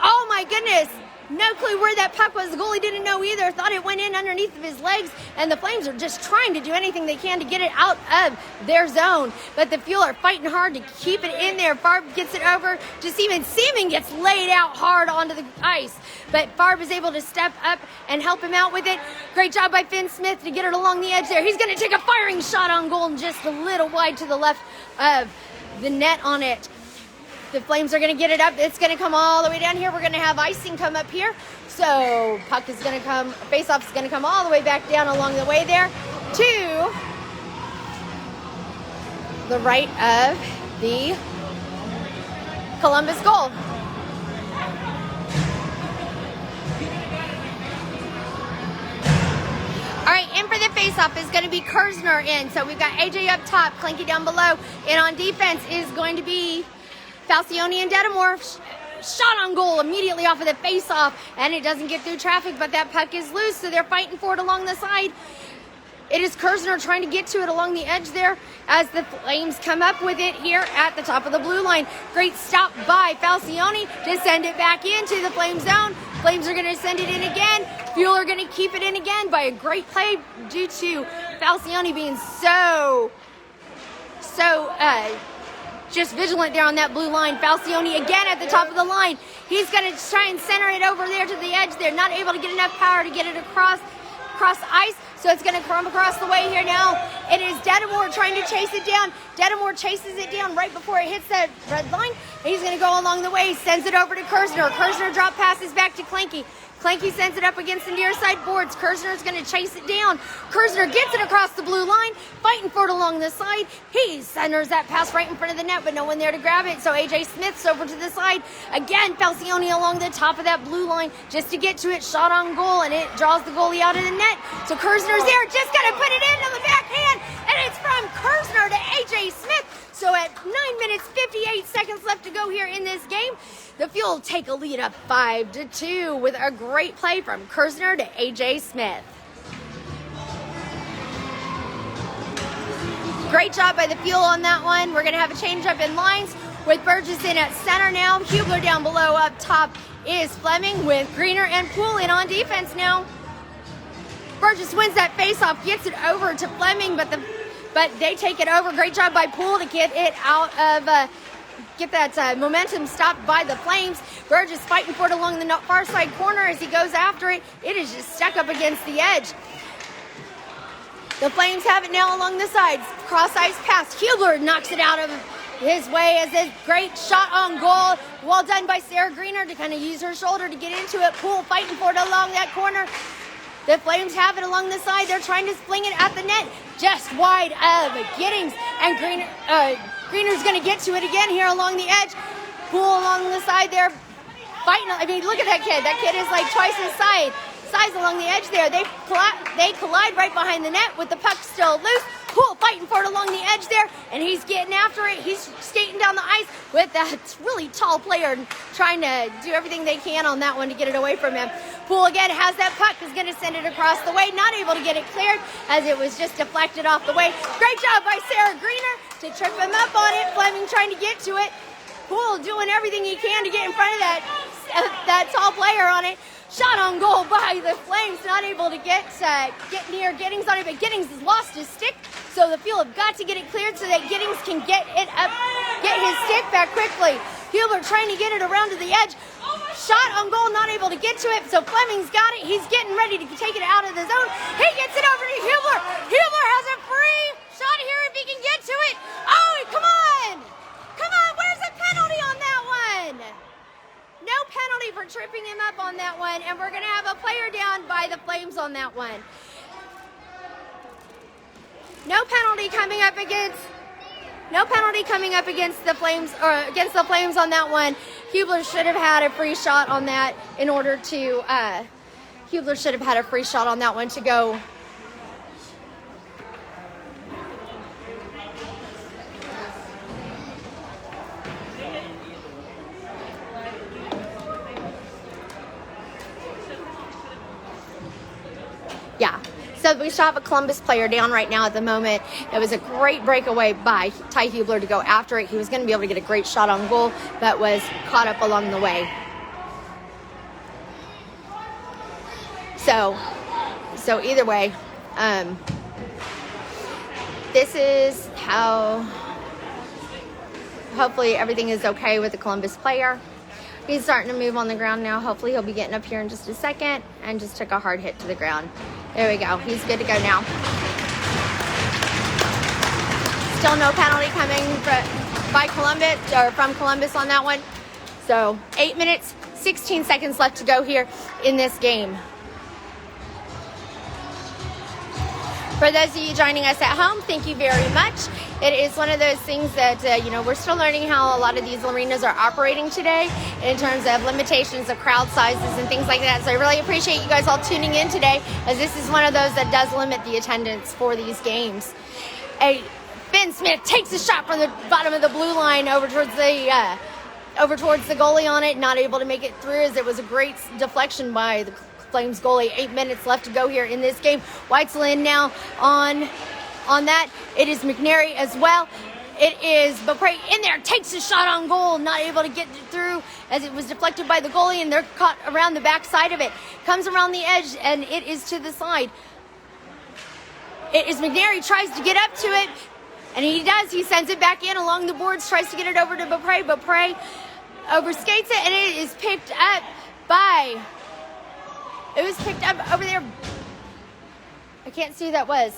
[SPEAKER 1] Oh my goodness. No clue where that puck was. The goalie didn't know either. Thought it went in underneath of his legs, and the Flames are just trying to do anything they can to get it out of their zone. But the Fuel are fighting hard to keep it in there. Farb gets it over to Seaman. Seaman gets laid out hard onto the ice, but Farb is able to step up and help him out with it. Great job by Finn Smith to get it along the edge there. He's going to take a firing shot on goal, and just a little wide to the left of the net on it. The Flames are going to get it up. It's going to come all the way down here. We're going to have icing come up here. So puck is going to come, face-off is going to come all the way back down along the way there to the right of the Columbus goal. All right, in for the face-off is going to be Kirzner in. So we've got AJ up top, Kleinke down below. And on defense is going to be Falcione and Detamore. Shot on goal immediately off of the face-off. And it doesn't get through traffic, but that puck is loose. So they're fighting for it along the side. It is Kirzner trying to get to it along the edge there as the Flames come up with it here at the top of the blue line. Great stop by Falcione to send it back into the Flame zone. Flames are going to send it in again. Fuel are going to keep it in again by a great play due to Falcione being so just vigilant there on that blue line. Falcione again at the top of the line. He's going to try and center it over there to the edge. They're not able to get enough power to get it across ice. So it's going to come across the way here now. It is Detamore trying to chase it down. Detamore chases it down right before it hits that red line. He's going to go along the way, sends it over to Kirzner. Kirzner drop passes back to Kleinke. Kleinke sends it up against the near side boards. Kirzner is going to chase it down. Kirzner gets it across the blue line, fighting for it along the side. He centers that pass right in front of the net, but no one there to grab it. So AJ Smith's over to the side. Again, Falcione along the top of that blue line just to get to it. Shot on goal, and it draws the goalie out of the net. So Kirzner's there, just going to put it in on the backhand, and it's from Kirzner to AJ Smith. So at 9 minutes, 58 seconds left to go here in this game, the Fuel take a lead up 5-2 with a great play from Kirzner to AJ Smith. Great job by the Fuel on that one. We're going to have a change up in lines with Burgess in at center now. Hublar down below. Up top is Fleming with Greener and Poole in on defense now. Burgess wins that faceoff, gets it over to Fleming, but they take it over. Great job by Poole to get it out of, get that momentum stopped by the Flames. Burgess fighting for it along the far side corner as he goes after it. It is just stuck up against the edge. The Flames have it now along the sides. Cross ice pass. Hublar knocks it out of his way as a great shot on goal. Well done by Sarah Greener to kind of use her shoulder to get into it. Poole fighting for it along that corner. The Flames have it along the side. They're trying to fling it at the net, just wide of Giddings. And Greener's going to get to it again here along the edge. Poole along the side there, fighting. I mean, look at that kid. That kid is like twice his size along the edge there. They collide right behind the net with the puck still loose. Poole fighting for it along the edge there, and he's getting after it. He's skating down the ice with that really tall player trying to do everything they can on that one to get it away from him. Poole again has that puck, is going to send it across the way, not able to get it cleared as it was just deflected off the way. Great job by Sarah Greener to trip him up on it. Fleming trying to get to it. Poole doing everything he can to get in front of that tall player on it. Shot on goal by the Flames, not able to get near Giddings on it, but Giddings has lost his stick, so the Fuel have got to get it cleared so that Giddings can get it up, get his stick back quickly. Hublar trying to get it around to the edge. Shot on goal, not able to get to it, so Fleming's got it. He's getting ready to take it out of the zone. He gets it over to Hublar. Hublar has a free shot here if he can get to it. Oh, come on! Come on, where's the penalty on that one? No penalty for tripping him up on that one, and we're going to have a player down by the Flames on that one. No penalty coming up against the Flames, or against the Flames on that one. Hublar should have had a free shot on that in order to, Hublar should have had a free shot on that one to go. Yeah, so we still have a Columbus player down right now at the moment. It was a great breakaway by Ty Hublar to go after it. He was going to be able to get a great shot on goal, but was caught up along the way. So either way, this is how hopefully everything is okay with the Columbus player. He's starting to move on the ground now. Hopefully he'll be getting up here in just a second, and just took a hard hit to the ground. There we go. He's good to go now. Still no penalty coming by Columbus, or from Columbus on that one. So 8 minutes, 16 seconds left to go here in this game. For those of you joining us at home, thank you very much. It is one of those things that, we're still learning how a lot of these arenas are operating today in terms of limitations of crowd sizes and things like that. So I really appreciate you guys all tuning in today, as this is one of those that does limit the attendance for these games. Finn Smith takes a shot from the bottom of the blue line over towards the goalie on it, not able to make it through, as it was a great deflection by the Flames goalie. 8 minutes left to go here in this game. White's in now on that. It is McNary as well. It is Beaupre in there, takes a shot on goal, not able to get through as it was deflected by the goalie, and they're caught around the back side of it. Comes around the edge, and it is to the side. It is McNary, tries to get up to it, and he does. He sends it back in along the boards, tries to get it over to Beaupre. Beaupre overskates it, and it is picked up by... It was picked up over there. I can't see who that was.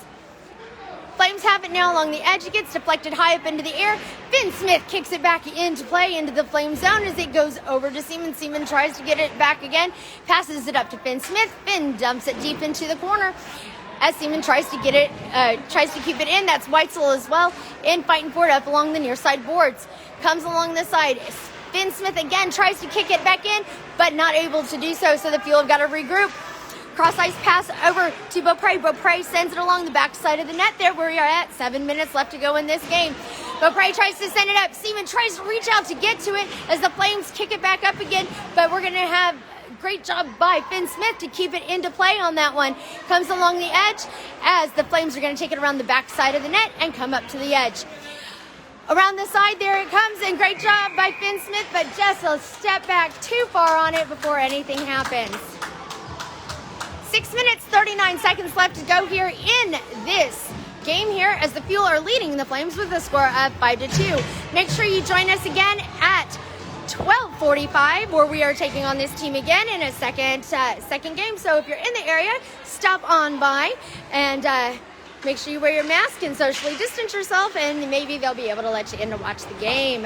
[SPEAKER 1] Flames have it now along the edge. It gets deflected high up into the air. Finn Smith kicks it back into play into the Flame zone as it goes over to Seaman. Seaman tries to get it back again. Passes it up to Finn Smith. Finn dumps it deep into the corner as Seaman tries to get it, tries to keep it in. That's Weitzel as well, in fighting for it up along the near side boards. Comes along the side. Finn Smith again tries to kick it back in, but not able to do so, so the field have got to regroup. Cross-ice pass over to Beaupre. Beaupre sends it along the back side of the net there where we are at. 7 minutes left to go in this game. Beaupre tries to send it up. Seaman tries to reach out to get to it as the Flames kick it back up again, but we're going to have a great job by Finn Smith to keep it into play on that one. Comes along the edge as the Flames are going to take it around the back side of the net and come up to the edge. Around the side, there it comes, and great job by Finn Smith, but just a step back too far on it before anything happens. 6 minutes, 39 seconds left to go here in this game here, as the Fuel are leading the Flames with a score of 5-2. Make sure you join us again at 12:45, where we are taking on this team again in a second game. So if you're in the area, stop on by and make sure you wear your mask and socially distance yourself, and maybe they'll be able to let you in to watch the game.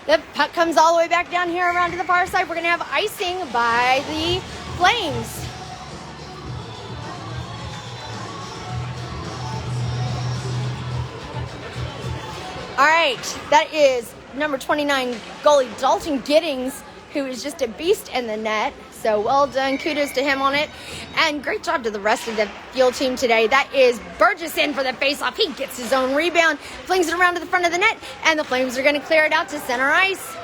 [SPEAKER 1] The puck comes all the way back down here around to the far side. We're going to have icing by the Flames. All right, that is number 29 goalie Dalton Giddings, who is just a beast in the net. So well done. Kudos to him on it. And great job to the rest of the field team today. That is Burgess in for the faceoff. He gets his own rebound, flings it around to the front of the net, and the Flames are going to clear it out to center ice.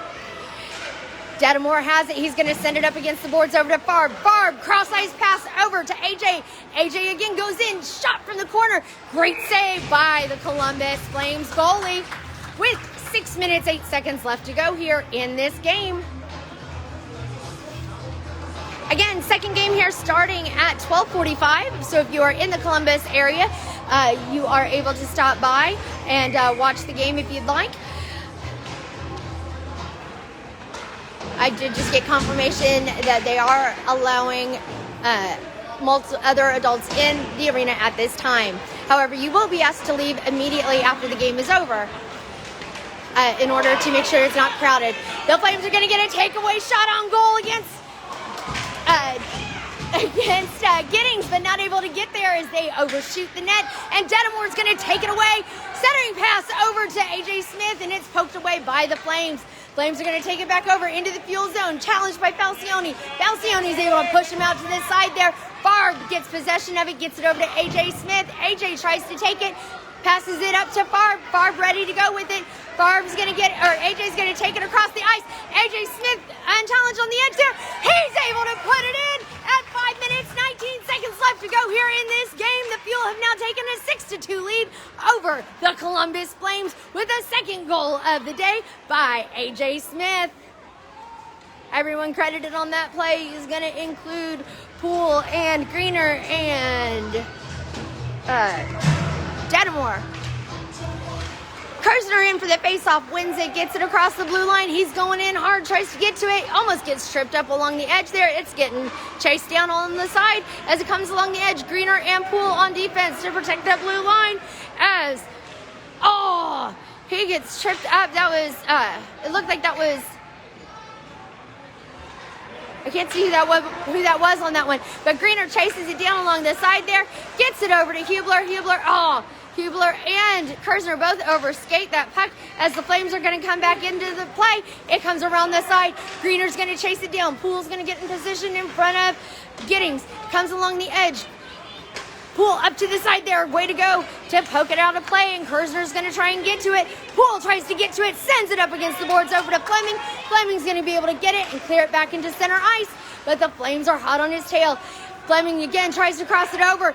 [SPEAKER 1] Detamore has it. He's going to send it up against the boards over to Farb. Farb, cross-ice pass over to AJ. AJ again goes in, shot from the corner. Great save by the Columbus Flames goalie with 6 minutes, 8 seconds left to go here in this game. Again, second game here starting at 12:45. So if you are in the Columbus area, you are able to stop by and watch the game if you'd like. I did just get confirmation that they are allowing other adults in the arena at this time. However, you will be asked to leave immediately after the game is over in order to make sure it's not crowded. The Flames are going to get a takeaway shot on goal against Giddings, but not able to get there as they overshoot the net. And Detamore is going to take it away. Centering pass over to AJ Smith, and it's poked away by the Flames. Flames are going to take it back over into the Fuel zone. Challenged by Falcione. Falcione is able to push him out to the side there. Farb gets possession of it, gets it over to AJ Smith. AJ tries to take it, passes it up to Farb. Farb ready to go with it. AJ's going to take it across the ice. AJ Smith unchallenged on the edge there. He's able to put it in at 5 minutes, 19 seconds left to go here in this game. The Fuel have now taken a 6-2 lead over the Columbus Flames with a second goal of the day by AJ Smith. Everyone credited on that play is going to include Poole and Greener and Detamore. Kirzner in for the faceoff, wins it, gets it across the blue line. He's going in hard, tries to get to it, almost gets tripped up along the edge there. It's getting chased down on the side as it comes along the edge. Greener and Poole on defense to protect that blue line as, he gets tripped up. That was, it looked like that was I can't see who that was on that one. But Greener chases it down along the side there. Gets it over to Hublar. Hublar and Kirzner both overskate that puck as the Flames are going to come back into the play. It comes around the side. Greener's going to chase it down. Poole's going to get in position in front of Giddings. Comes along the edge. Poole up to the side there. Way to go to poke it out of play, and Kirzner's going to try and get to it. Poole tries to get to it, sends it up against the boards over to Fleming. Fleming's going to be able to get it and clear it back into center ice, but the Flames are hot on his tail. Fleming again tries to cross it over.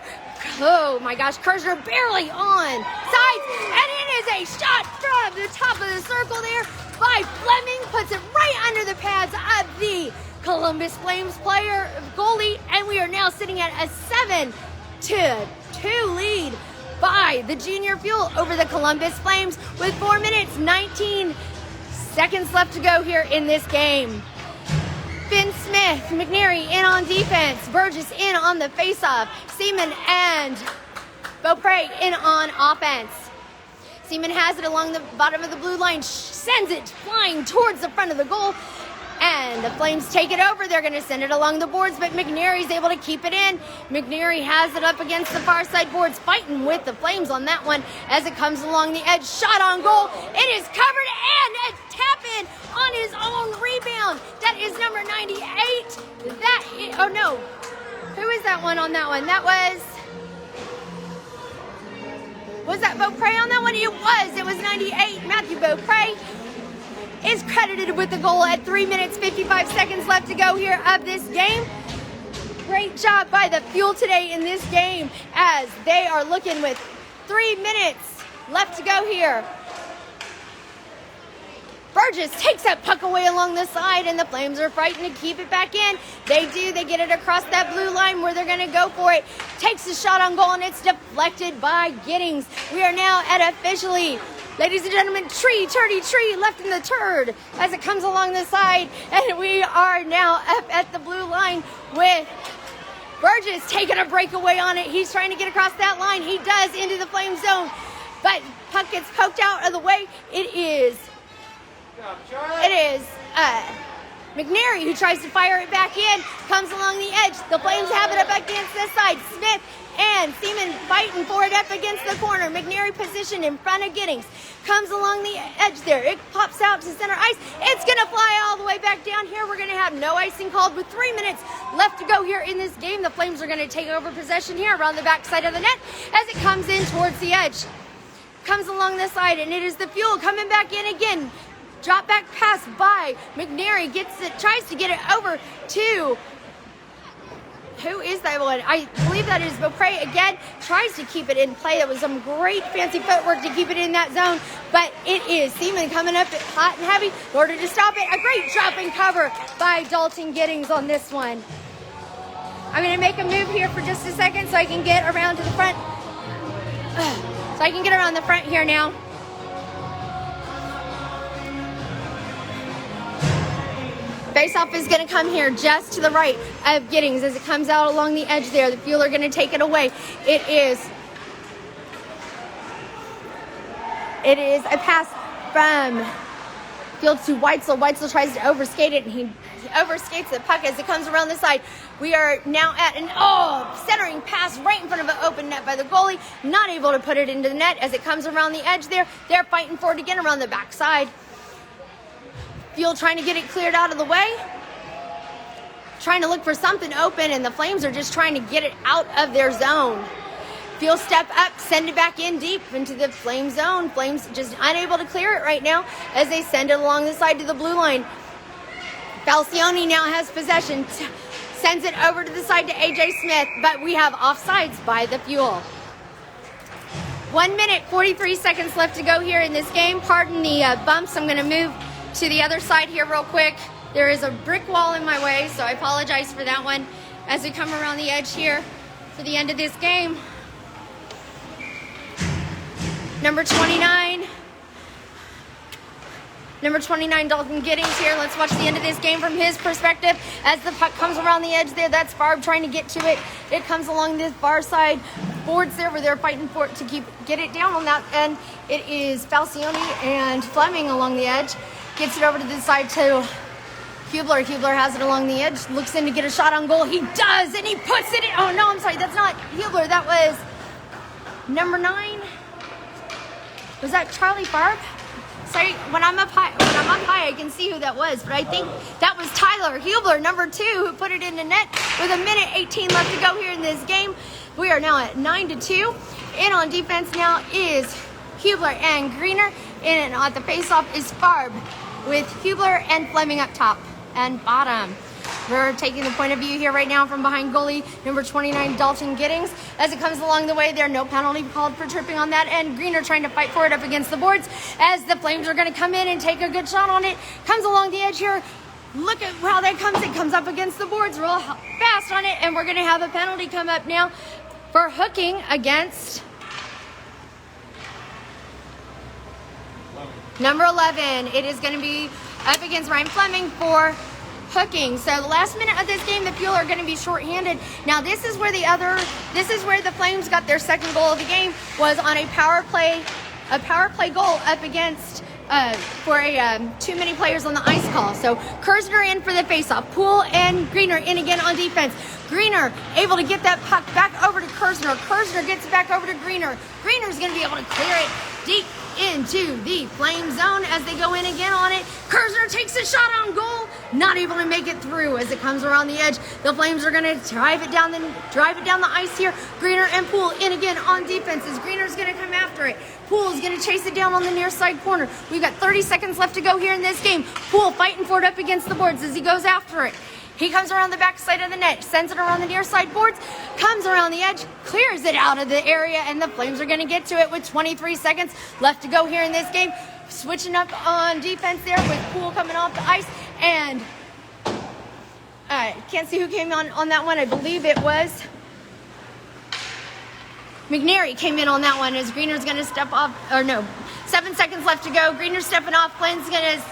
[SPEAKER 1] Oh my gosh, Kirzner barely on sides, and it is a shot from the top of the circle there by Fleming. Puts it right under the pads of the Columbus Flames goalie, and we are now sitting at a 7-2 lead by the Junior Fuel over the Columbus Flames with 4 minutes, 19 seconds left to go here in this game. Finn Smith, McNary in on defense, Burgess in on the faceoff, Seaman and Beaupre in on offense. Seaman has it along the bottom of the blue line, sends it flying towards the front of the goal, and the Flames take it over. They're going to send it along the boards, but McNary's able to keep it in. McNary has it up against the far side boards, fighting with the Flames on that one as it comes along the edge. Shot on goal. It is covered, and a tap in on his own rebound. That is number 98. Oh no. Who is that one on that one? That was that Beaupre on that one? It was 98. Matthew Beaupre is credited with the goal at 3 minutes, 55 seconds left to go here of this game. Great job by the Fuel today in this game as they are looking with 3 minutes left to go here. Burgess takes that puck away along the side, and the Flames are fighting to keep it back in. They do. They get it across that blue line where they're going to go for it. Takes a shot on goal, and it's deflected by Giddings. We are now at officially, ladies and gentlemen, tree left in the turd as it comes along the side. And we are now up at the blue line with Burgess taking a breakaway on it. He's trying to get across that line. He does into the Flame zone, but puck gets poked out of the way. It is McNary who tries to fire it back in, comes along the edge. The Flames have it up against this side. Smith and Seaman fighting for it up against the corner. McNary positioned in front of Giddings. Comes along the edge there. It pops out to center ice. It's going to fly all the way back down here. We're going to have no icing called with 3 minutes left to go here in this game. The Flames are going to take over possession here around the back side of the net as it comes in towards the edge. Comes along the side, and it is the Fuel coming back in again. Drop back pass by McNary, tries to get it over to, who is that one? I believe that is Beaupre again, tries to keep it in play. That was some great fancy footwork to keep it in that zone, but it is Seaman coming up hot and heavy in order to stop it. A great drop and cover by Dalton Giddings on this one. I'm going to make a move here for just a second so I can get around to the front. So I can get around the front here now. Faceoff is going to come here just to the right of Giddings as it comes out along the edge there. The Fuel are going to take it away. It is a pass from Field to Weitzel. Weitzel tries to overskate it, and he overskates the puck as it comes around the side. We are now at an centering pass right in front of an open net by the goalie. Not able to put it into the net as it comes around the edge there. They're fighting for it again around the backside. Fuel trying to get it cleared out of the way. Trying to look for something open, and the Flames are just trying to get it out of their zone. Fuel step up, send it back in deep into the Flame zone. Flames just unable to clear it right now as they send it along the side to the blue line. Falcione now has possession. Sends it over to the side to AJ Smith, but we have offsides by the Fuel. 1 minute, 43 seconds left to go here in this game. Pardon the bumps. I'm going to move to the other side here real quick. There is a brick wall in my way, so I apologize for that one as we come around the edge here for the end of this game. Number 29, Dalton Giddings here. Let's watch the end of this game from his perspective as the puck comes around the edge there. That's Farb trying to get to it. It comes along this far side boards there where they're fighting for it to get it down on that end. It is Falcione and Fleming along the edge. Gets it over to the side to Hublar has it along the edge, looks in to get a shot on goal. He does, and he puts it in. Oh no, I'm sorry, that's not Hublar. That was number 9. Was that Charlie Farb? Sorry, when I'm up high, I can see who that was, but I think that was Tyler Hublar, number 2, who put it in the net with 1:18 left to go here in this game. We are now at 9-2. In on defense now is Hublar and Greener, and at the face-off is Farb with Hublar and Fleming up top and bottom. We're taking the point of view here right now from behind goalie number 29, Dalton Giddings. As it comes along the way, there no penalty called for tripping on that end. Greener trying to fight for it up against the boards as the Flames are going to come in and take a good shot on it. Comes along the edge here. Look at how that comes. It comes up against the boards real fast on it, and we're going to have a penalty come up now for hooking against number 11. It is going to be up against Ryan Fleming for hooking. So the last minute of this game, the Fuel are going to be shorthanded. Now this is where the Flames got their second goal of the game, was on a power play goal up against for too many players on the ice call. So Kirzner in for the faceoff, Poole and Greener in again on defense. Greener able to get that puck back over to Kirzner. Kirzner gets it back over to Greener. Greener's going to be able to clear it deep into the Flame zone as they go in again on it. Kirzner takes a shot on goal, not able to make it through as it comes around the edge. The Flames are going to drive it down the ice here. Greener and Poole in again on defense as Greener's going to come after it. Poole's going to chase it down on the near side corner. We've got 30 seconds left to go here in this game. Poole fighting for it up against the boards as he goes after it. He comes around the back side of the net, sends it around the near side boards, comes around the edge, clears it out of the area, and the Flames are going to get to it with 23 seconds left to go here in this game. Switching up on defense there with Poole coming off the ice, and can't see who came on that one. I believe it was Mcnary came in on that one as Greener's going to step off, or no, 7 seconds left to go. Greener's stepping off, Flame's going to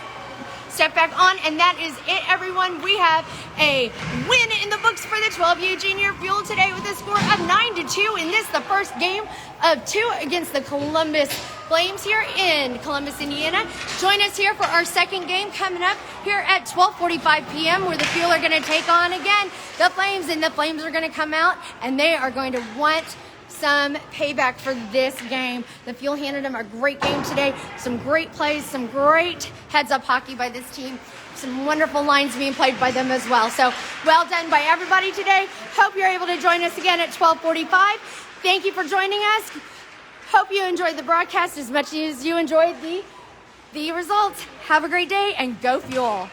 [SPEAKER 1] step back on, and that is it, everyone. We have a win in the books for the 12U Junior Fuel today with a score of 9-2 in this, the first game of 2 against the Columbus Flames here in Columbus, Indiana. Join us here for our second game coming up here at 12:45 p.m. where the Fuel are going to take on again the Flames, and the Flames are going to come out and they are going to want some payback for this game. The Fuel handed them a great game today. Some great plays, some great heads-up hockey by this team. Some wonderful lines being played by them as well. So well done by everybody today. Hope you're able to join us again at 12:45. Thank you for joining us. Hope you enjoyed the broadcast as much as you enjoyed the results. Have a great day and go Fuel.